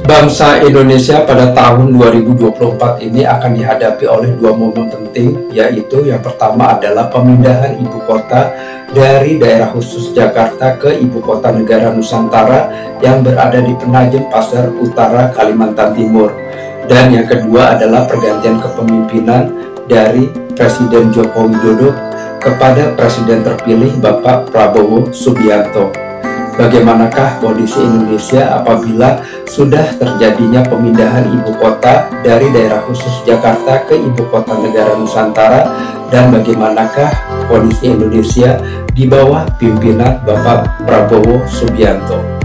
Bangsa Indonesia pada tahun 2024 ini akan dihadapi oleh dua momen penting, yaitu yang pertama adalah pemindahan ibu kota dari daerah khusus Jakarta ke ibu kota negara Nusantara yang berada di Penajem, Pasir Utara, Kalimantan Timur. Dan yang kedua adalah pergantian kepemimpinan dari Presiden Joko Widodo kepada Presiden terpilih Bapak Prabowo Subianto. Bagaimanakah kondisi Indonesia apabila sudah terjadinya pemindahan ibu kota dari daerah khusus Jakarta ke ibu kota negara Nusantara, dan bagaimanakah kondisi Indonesia di bawah pimpinan Bapak Prabowo Subianto?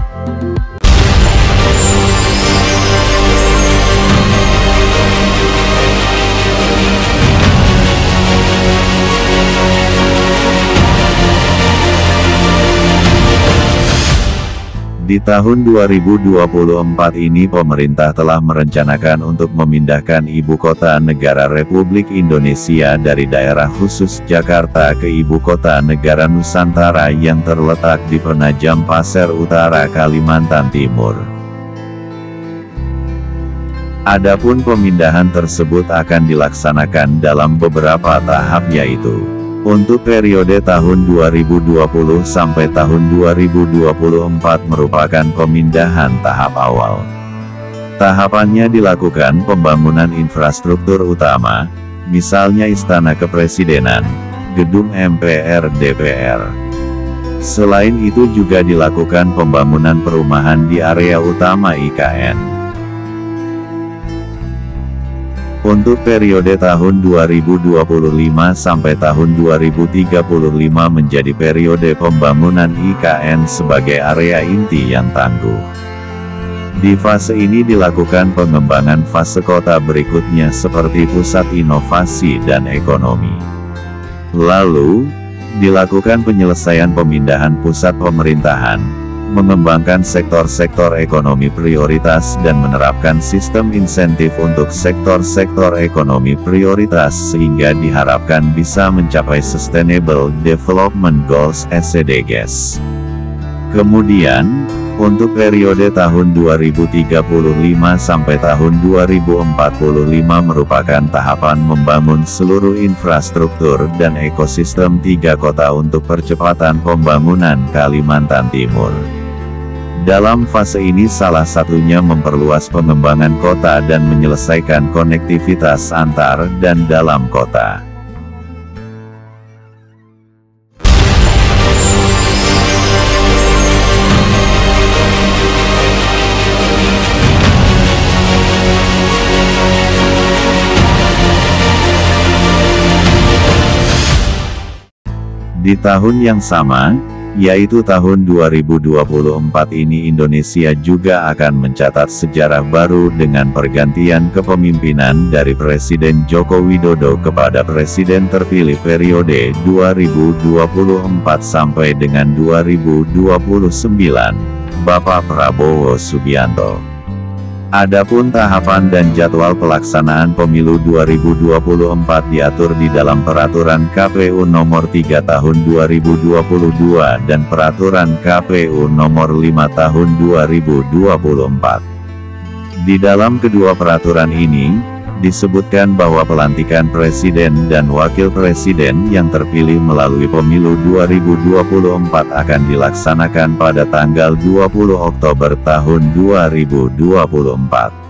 Di tahun 2024 ini pemerintah telah merencanakan untuk memindahkan ibu kota negara Republik Indonesia dari daerah khusus Jakarta ke ibu kota negara Nusantara yang terletak di Penajam Pasir Utara, Kalimantan Timur. Adapun pemindahan tersebut akan dilaksanakan dalam beberapa tahap, yaitu untuk periode tahun 2020 sampai tahun 2024 merupakan pemindahan tahap awal. Tahapannya dilakukan pembangunan infrastruktur utama, misalnya Istana Kepresidenan, Gedung MPR DPR. Selain itu juga dilakukan pembangunan perumahan di area utama IKN. Untuk periode tahun 2025 sampai tahun 2035 menjadi periode pembangunan IKN sebagai area inti yang tangguh. Di fase ini dilakukan pengembangan fase kota berikutnya seperti pusat inovasi dan ekonomi. Lalu, dilakukan penyelesaian pemindahan pusat pemerintahan, mengembangkan sektor-sektor ekonomi prioritas dan menerapkan sistem insentif untuk sektor-sektor ekonomi prioritas sehingga diharapkan bisa mencapai Sustainable Development Goals (SDGs). Kemudian, untuk periode tahun 2035 sampai tahun 2045 merupakan tahapan membangun seluruh infrastruktur dan ekosistem 3 kota untuk percepatan pembangunan Kalimantan Timur. Dalam fase ini salah satunya memperluas pengembangan kota dan menyelesaikan konektivitas antar dan dalam kota. Di tahun yang sama, yaitu tahun 2024 ini Indonesia juga akan mencatat sejarah baru dengan pergantian kepemimpinan dari Presiden Joko Widodo kepada Presiden terpilih periode 2024 sampai dengan 2029, Bapak Prabowo Subianto. Adapun tahapan dan jadwal pelaksanaan pemilu 2024 diatur di dalam Peraturan KPU Nomor 3 Tahun 2022 dan Peraturan KPU Nomor 5 Tahun 2024. Di dalam kedua peraturan ini, disebutkan bahwa pelantikan Presiden dan Wakil Presiden yang terpilih melalui pemilu 2024 akan dilaksanakan pada tanggal 20 Oktober tahun 2024.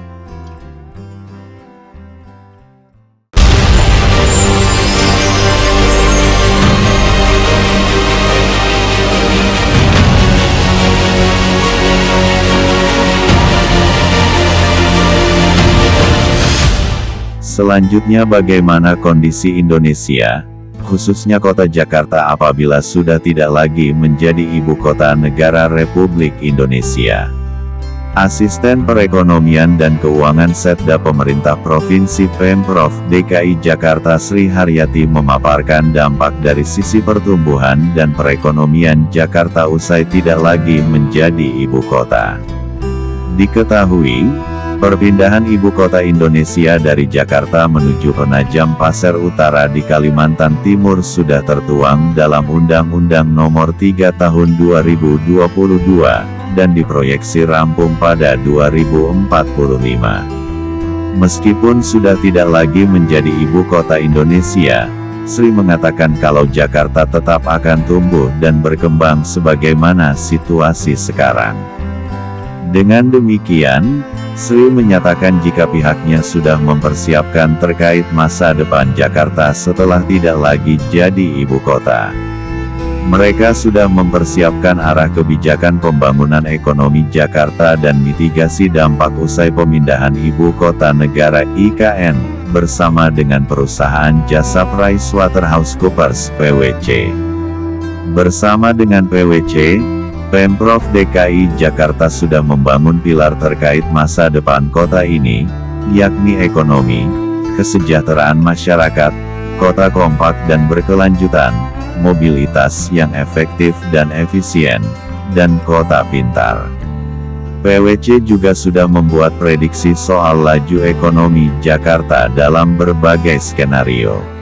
Selanjutnya, bagaimana kondisi Indonesia, khususnya kota Jakarta apabila sudah tidak lagi menjadi ibu kota negara Republik Indonesia? Asisten Perekonomian dan Keuangan Setda Pemerintah Provinsi Pemprov DKI Jakarta Sri Haryati memaparkan dampak dari sisi pertumbuhan dan perekonomian Jakarta usai tidak lagi menjadi ibu kota. Diketahui, Perpindahan ibu kota Indonesia dari Jakarta menuju Penajam Pasir Utara di Kalimantan Timur sudah tertuang dalam Undang-Undang Nomor 3 Tahun 2022, dan diproyeksi rampung pada 2045. Meskipun sudah tidak lagi menjadi ibu kota Indonesia, Sri mengatakan kalau Jakarta tetap akan tumbuh dan berkembang sebagaimana situasi sekarang. Dengan demikian, Sri menyatakan jika pihaknya sudah mempersiapkan terkait masa depan Jakarta setelah tidak lagi jadi ibu kota. Mereka sudah mempersiapkan arah kebijakan pembangunan ekonomi Jakarta dan mitigasi dampak usai pemindahan ibu kota negara (IKN) bersama dengan perusahaan jasa PricewaterhouseCoopers (PwC). Bersama dengan PwC, Pemprov DKI Jakarta sudah membangun pilar terkait masa depan kota ini, yakni ekonomi, kesejahteraan masyarakat, kota kompak dan berkelanjutan, mobilitas yang efektif dan efisien, dan kota pintar. PwC juga sudah membuat prediksi soal laju ekonomi Jakarta dalam berbagai skenario.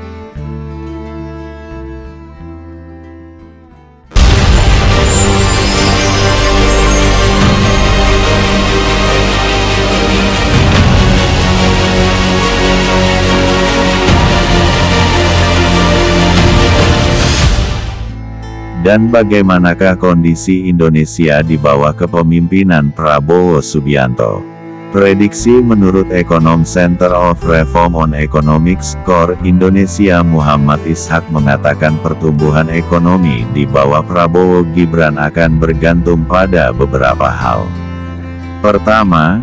Dan bagaimanakah kondisi Indonesia di bawah kepemimpinan Prabowo Subianto? Prediksi menurut ekonom Center of Reform on Economics Core Indonesia Muhammad Ishak mengatakan pertumbuhan ekonomi di bawah Prabowo Gibran akan bergantung pada beberapa hal. Pertama,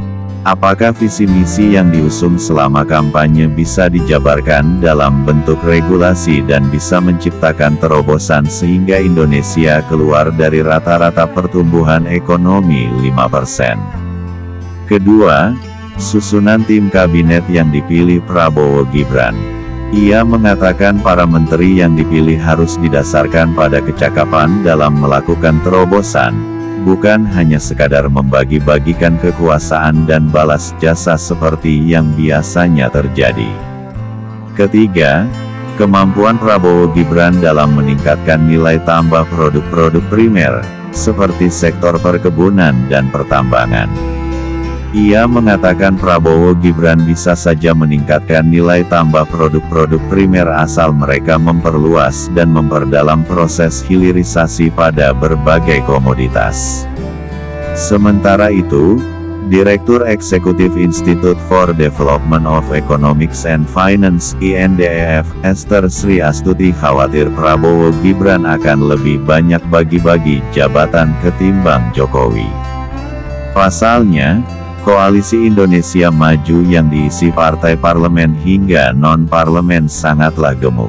apakah visi misi yang diusung selama kampanye bisa dijabarkan dalam bentuk regulasi dan bisa menciptakan terobosan sehingga Indonesia keluar dari rata-rata pertumbuhan ekonomi 5%. Kedua, susunan tim kabinet yang dipilih Prabowo Gibran. Ia mengatakan para menteri yang dipilih harus didasarkan pada kecakapan dalam melakukan terobosan, bukan hanya sekadar membagi-bagikan kekuasaan dan balas jasa seperti yang biasanya terjadi. Ketiga, kemampuan Prabowo Gibran dalam meningkatkan nilai tambah produk-produk primer, seperti sektor perkebunan dan pertambangan. Ia mengatakan Prabowo Gibran bisa saja meningkatkan nilai tambah produk-produk primer asal mereka memperluas dan memperdalam proses hilirisasi pada berbagai komoditas. Sementara itu, Direktur Eksekutif Institute for Development of Economics and Finance (INDEF), Esther Sri Astuti khawatir Prabowo Gibran akan lebih banyak bagi-bagi jabatan ketimbang Jokowi. Pasalnya, Koalisi Indonesia Maju yang diisi partai parlemen hingga non-parlemen sangatlah gemuk.